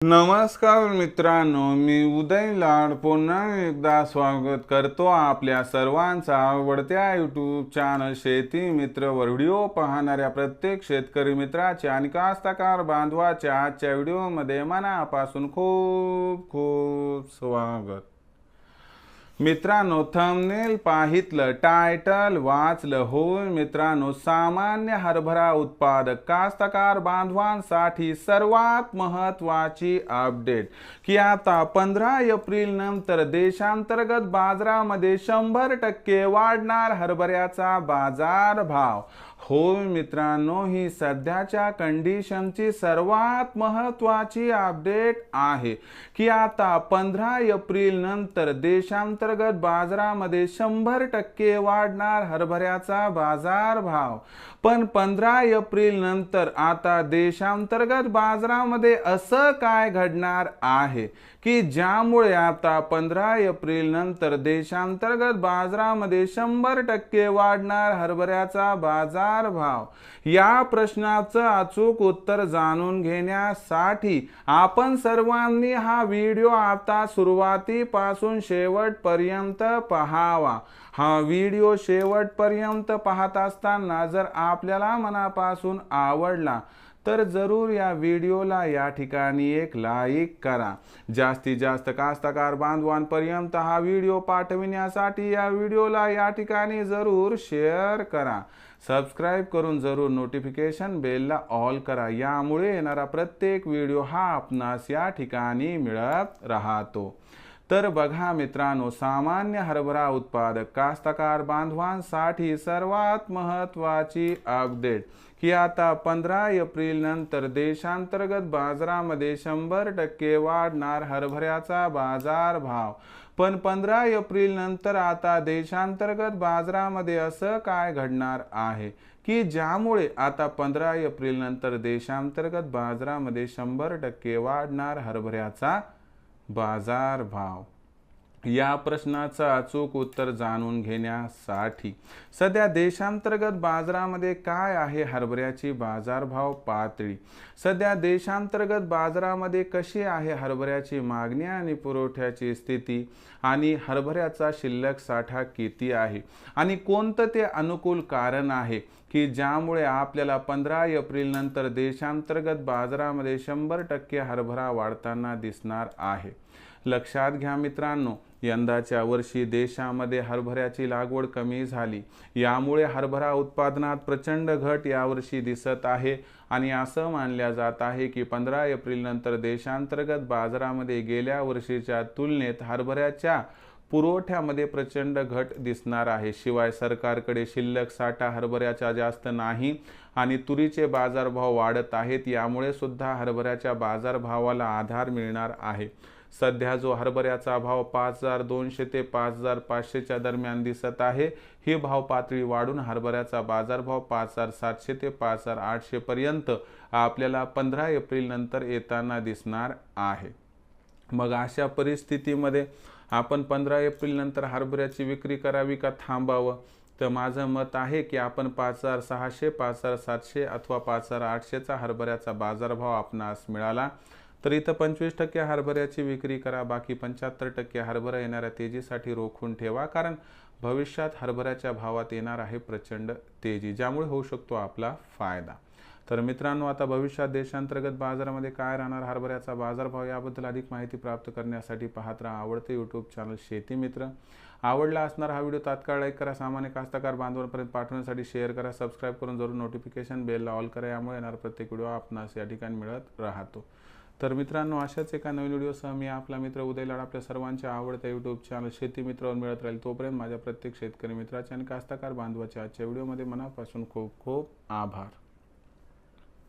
नमस्कार मित्रांनो, मी उदय लाड पुन्हा एकदा स्वागत करतो आपल्या सर्वांचा आवडत्या यूट्यूब चॅनल शेती मित्र वर व्हिडिओ पाहणाऱ्या प्रत्येक शेतकरी मित्राचे आणि कास्तकार बांधवाच्या आजच्या व्हिडिओमध्ये मनापासून खूप खूप स्वागत. मित्रांनो, थंबनेल पाहितलं, टायटल वाचलं. होय मित्रांनो, सामान्य हरभरा उत्पादक कास्तकार बांधवांसाठी सर्वात महत्त्वाची अपडेट की आता 15 एप्रिल नंतर देशांतर्गत बाजारामध्ये 100% वाढणार हरभऱ्याचा बाजारभाव. होय मित्रांनो, ही सध्याच्या कंडिशनची सर्वात महत्त्वाची अपडेट आहे की आता 15 एप्रिल नंतर देशांतर्गत बाजारामध्ये 100% वाढणार हरभऱ्याचा बाजारभाव. पण 15 एप्रिल नंतर आता देशांतर्गत बाजारामध्ये असं काय घडणार आहे की ज्यामुळे आता 15 एप्रिल नंतर देशांतर्गत बाजारामध्ये 100% वाढणार हरभऱ्याचा बाजारभाव. या प्रश्नाचं अचूक उत्तर जाणून घेण्यासाठी आपण सर्वांनी हा व्हिडिओ आता सुरुवातीपासून शेवटपर्यंत पाहावा. हा व्हिडिओ शेवटपर्यंत पाहत असताना जर आपल्याला मनापासून आवडला तर जरूर या व्हिडिओला या ठिकाणी एक लाईक करा. जास्तीत जास्त कास्तकार बांधवांपर्यंत हा व्हिडिओ पाठविण्यासाठी या व्हिडिओला या ठिकाणी जरूर शेअर करा. सबस्क्राईब करून जरूर नोटिफिकेशन बेलला ऑल करा. यामुळे येणारा प्रत्येक व्हिडिओ हा आपणास या ठिकाणी मिळत राहतो. तर बघा मित्रांनो, सामान्य हरभरा उत्पादक कास्तकार बांधवांसाठी सर्वात महत्त्वाची अपडेट की आता 15 एप्रिल नंतर देशांतर्गत बाजारामध्ये 100% वाढणार हरभऱ्याचा बाजारभाव. पण 15 एप्रिल नंतर आता देशांतर्गत बाजारामध्ये असं काय घडणार आहे की ज्यामुळे आता 15 एप्रिल नंतर देशांतर्गत बाजारामध्ये 100% वाढणार हरभऱ्याचा बाजारभाव. या प्रश्नाचं अचूक उत्तर जाणून घेण्यासाठी सध्या देशांतर्गत बाजारामध्ये काय आहे हरभऱ्याची बाजारभाव पातळी. सध्या देशांतर्गत बाजारामध्ये कशी आहे हरभऱ्याची मागणी आणि पुरवठ्याची स्थिती आणि हरभऱ्याचा शिल्लक साठा किती आहे आणि कोणतं ते अनुकूल कारण आहे की ज्यामुळे आपल्याला 15 एप्रिल नंतर देशांतर्गत बाजारामध्ये 100% हरभरा वाढताना दिसणार आहे. लक्षात घ्या मित्रांनो, यंदाच्या वर्षी देशामध्ये हरभऱ्याची लागवड कमी झाली. यामुळे हरभरा उत्पादनात प्रचंड घट यावर्षी दिसत आहे आणि असं मानल्या जात आहे की 15 एप्रिल नंतर देशांतर्गत बाजारामध्ये गेल्या वर्षीच्या तुलनेत हरभऱ्याच्या पुरवठ्यामध्ये प्रचंड घट दिसणार आहे. शिवाय सरकारकडे शिल्लक साठा हरभऱ्याचा जास्त नाही आणि तुरीचे बाजारभाव वाढत आहेत. यामुळे सुद्धा हरभऱ्याच्या बाजारभावाला आधार मिळणार आहे. सध्या जो हरभऱ्याचा भाव 5200 ते 5500 दरम्यान दिसत आहे, ही भाव पातळी वाढून हरभऱ्याचा बाजारभाव 5700 ते 5800 पर्यंत आपल्याला 15 एप्रिल नंतर येताना दिसणार आहे. मग अशा परिस्थितीमध्ये आपण 15 एप्रिल नंतर हरभऱ्याची विक्री करावी का थांबावं? तर माझं मत आहे की आपण 5600, 5700 अथवा 5800चा हरभऱ्याचा बाजारभाव आपणास मिळाला तर इथं 25% हरभऱ्याची विक्री करा. बाकी 75% हरभरा येणाऱ्या तेजीसाठी रोखून ठेवा, कारण भविष्यात हरभऱ्याच्या भावात येणार आहे प्रचंड तेजी, ज्यामुळे होऊ शकतो आपला फायदा. तर मित्रांनो, आता भविष्यात देशांतर्गत बाजारामध्ये काय राहणार हरभऱ्याचा बाजारभाव याबद्दल अधिक माहिती प्राप्त करण्यासाठी पाहत राहा आवडते यूट्यूब चॅनल शेती मित्र. आवडला असणार हा व्हिडिओ तात्काळ लाईक करा. सामान्य कास्तकार बांधवांपर्यंत पाठवण्यासाठी शेअर करा. सबस्क्राईब करून जरूर नोटिफिकेशन बेलला ऑल करा. यामुळे येणारा प्रत्येक व्हिडिओ आपणास या ठिकाणी मिळत राहतो. तर मित्रांनो, अशाच एका नवीन व्हिडिओसह मी आपला मित्र उदय लाड आपल्या सर्वांच्या आवडत्या यूट्यूब चॅनल शेती मित्रावर मिळत राहील. तोपर्यंत माझ्या प्रत्येक शेतकरी मित्राच्या आणि कास्तकार बांधवाच्या आजच्या व्हिडिओमध्ये मनापासून खूप खूप आभार.